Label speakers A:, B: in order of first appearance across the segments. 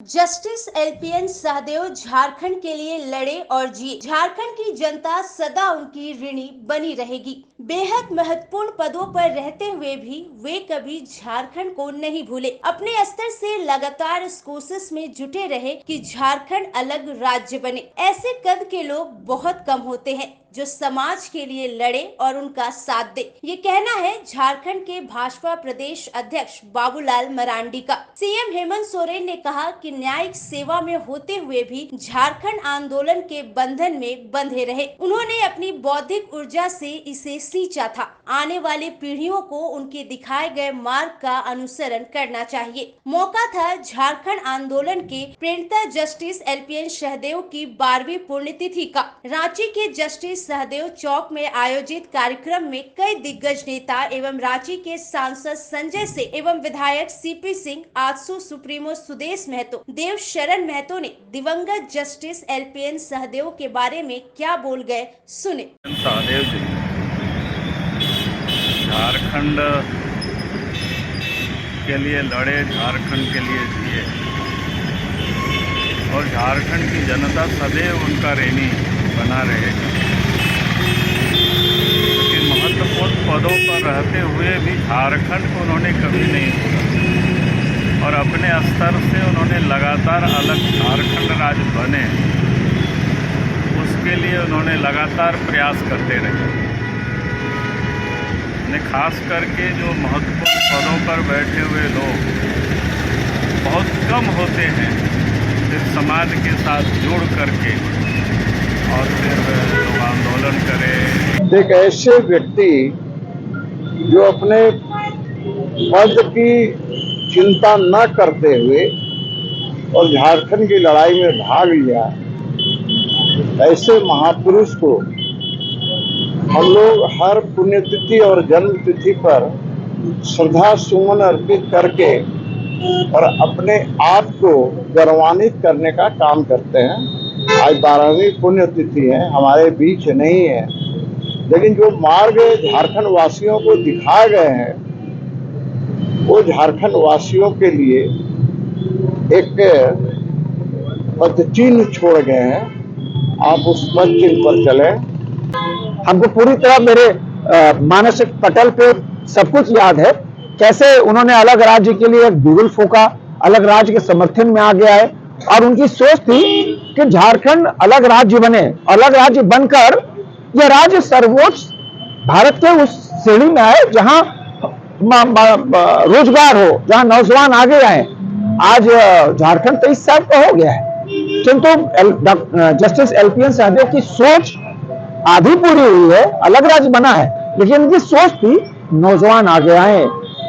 A: Justice LPN Sahdev Jharkhand के लिए लड़े और जिए। झारखंड की जनता सदा उनकी ऋणी बनी रहेगी। बेहद महत्वपूर्ण पदों पर रहते हुए भी वे कभी झारखंड को नहीं भूले। अपने स्तर से लगातार इस कोशिश में जुटे रहे कि झारखंड अलग राज्य बने। ऐसे कद के लोग बहुत कम होते हैं जो समाज के लिए लड़े और उनका साथ दे। ये कहना है झारखंड के भाजपा प्रदेश अध्यक्ष बाबूलाल मरांडी का। सीएम हेमंत सोरेन ने कहा कि न्यायिक सेवा में होते हुए भी झारखंड आंदोलन के बंधन में बंधे रहे। उन्होंने अपनी बौद्धिक ऊर्जा से इसे सींचा था। आने वाली पीढ़ियों को उनके दिखाए गए मार्ग का अनुसरण करना चाहिए। मौका था झारखंड आंदोलन के प्रणेता जस्टिस एलपीएन सहदेव की 12वीं पुण्यतिथि का। रांची के जस्टिस सहदेव चौक में आयोजित कार्यक्रम में कई दिग्गज नेता एवं रांची के सांसद संजय से एवं विधायक सीपी सिंह, आजसू सुप्रीमो सुदेश महतो, देव शरण महतो ने दिवंगत जस्टिस एलपीएन सहदेव के बारे में क्या बोल गए, सुने।
B: सहदेव जी झारखंड के लिए लड़े, झारखंड के लिए जिए और झारखंड की जनता सदैव उनका ऋणी बना रहेगी। लेकिन महत्वपूर्ण पदों पर रहते हुए भी झारखंड को उन्होंने कभी नहीं भूला और अपने स्तर से उन्होंने लगातार अलग झारखंड राज्य बने, उसके लिए उन्होंने लगातार प्रयास करते रहे। खास करके जो महत्वपूर्ण पदों पर बैठे हुए लोग बहुत कम होते हैं, फिर समाज के साथ जुड़ करके और फिर लोग आंदोलन करें।
C: एक ऐसे व्यक्ति जो अपने पद की चिंता न करते हुए और झारखंड की लड़ाई में भाग लिया, ऐसे महापुरुष को हम लोग हर पुण्यतिथि और जन्म तिथि पर श्रद्धा सुमन अर्पित करके और अपने आप को गौरवान्वित करने का काम करते हैं। आज 12वीं पुण्यतिथि है, हमारे बीच नहीं है, लेकिन जो मार्ग झारखंड वासियों को दिखाए गए हैं वो झारखंड वासियों के लिए एक पदचिन्ह छोड़ गए हैं। आप उस पदचिन्ह पर चलें।
D: हमको पूरी तरह मेरे मानसिक पटल पे सब कुछ याद है, कैसे उन्होंने अलग राज्य के लिए एक बिगुल फूंका, अलग राज्य के समर्थन में आ गया है और उनकी सोच थी कि झारखंड अलग राज्य बने। अलग राज्य बनकर यह राज्य सर्वोच्च भारत के उस श्रेणी में आए जहां रोजगार हो, जहां नौजवान आगे आए। आज झारखंड 23 साल का हो गया है, किंतु जस्टिस एलपीएन सहदेव की सोच आधी पूरी हुई है, अलग राज्य बना है, लेकिन उनकी सोच थी नौजवान आगे आए,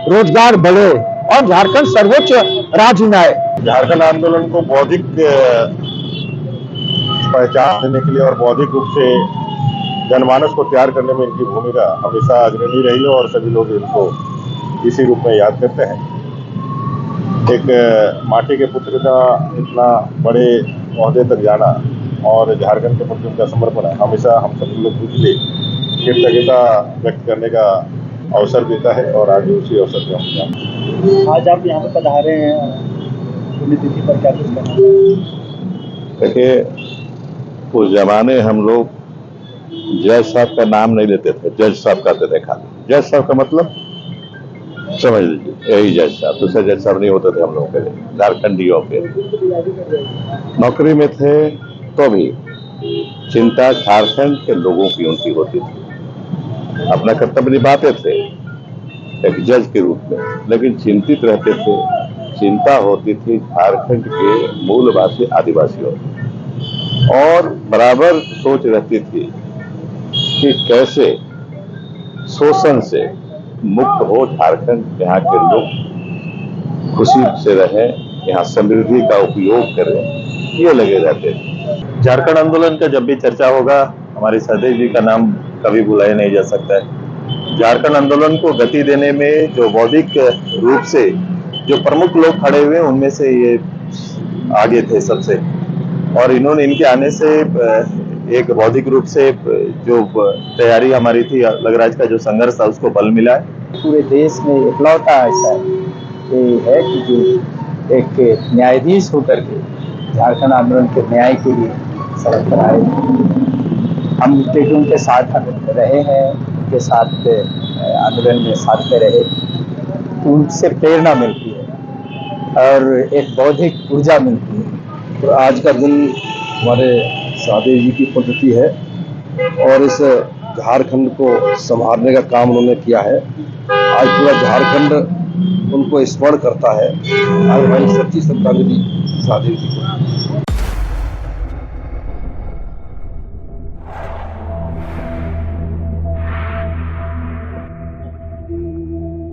D: रोजगार बढ़े और झारखंड सर्वोच्च राज्य में आए।
E: झारखंड आंदोलन को बौद्धिक पहचान देने के लिए और बौद्धिक रूप से जनमानस को तैयार करने में इनकी भूमिका हमेशा अग्रणी रही है और सभी लोग इनको इसी रूप में याद करते हैं। एक माटी के पुत्र का इतना बड़े ओहदे तक जाना और झारखंड के प्रति उनका समर्पण है, हमेशा हम सभी लोग के लिए कृतज्ञता व्यक्त करने का अवसर देता है और आज उसी अवसर पर हम
F: आज आप यहाँ पर पधारे हैं, पुण्यतिथि पर क्या कुछ कहना है?
E: देखिए, उस जमाने हम लोग जज साहब का नाम नहीं लेते थे, जज साहब कहते थे खाली। जज साहब का मतलब समझ लीजिए, यही जज साहब, दूसरे जज साहब नहीं होते थे हम लोगों के लिए। झारखंडियों के नौकरी में थे तो भी चिंता झारखंड के लोगों की उनकी होती थी। अपना कर्तव्य निभाते थे एक जज के रूप में, लेकिन चिंतित रहते थे। चिंता होती थी झारखंड के मूलवासी आदिवासियों की और बराबर सोच रहती थी कि कैसे शोषण से मुक्त हो झारखंड, यहाँ के लोग खुशी से रहें, यहाँ समृद्धि का उपयोग करें, ये लगे रहते थे।
G: झारखंड आंदोलन का जब भी चर्चा होगा, हमारे सहदेव जी का नाम कभी भुलाया नहीं जा सकता है। झारखंड आंदोलन को गति देने में जो बौद्धिक रूप से जो प्रमुख लोग खड़े हुए, उनमें से ये आगे थे सबसे, और इन्होंने इनके आने से एक बौद्धिक रूप से जो तैयारी हमारी थी अलग राज्य का जो संघर्ष था उसको बल मिला है।
F: पूरे देश में इकलौता ऐसा है कि जो एक न्यायाधीश होकर के झारखंड आंदोलन के न्याय के लिए सड़क पर आए। हम क्योंकि उनके साथ रहे हैं, उनके साथ आंदोलन में साथ में रहे, उनसे प्रेरणा मिलती है और एक बौद्धिक ऊर्जा मिलती है।
H: तो आज का दिन हमारे सहदेव जी की पुण्यतिथि है और इस झारखंड को संभालने का काम उन्होंने किया है। आज पूरा झारखंड उनको स्मरण करता है। आज हमारी सच्ची श्रद्धांजलि सहदेव जी को।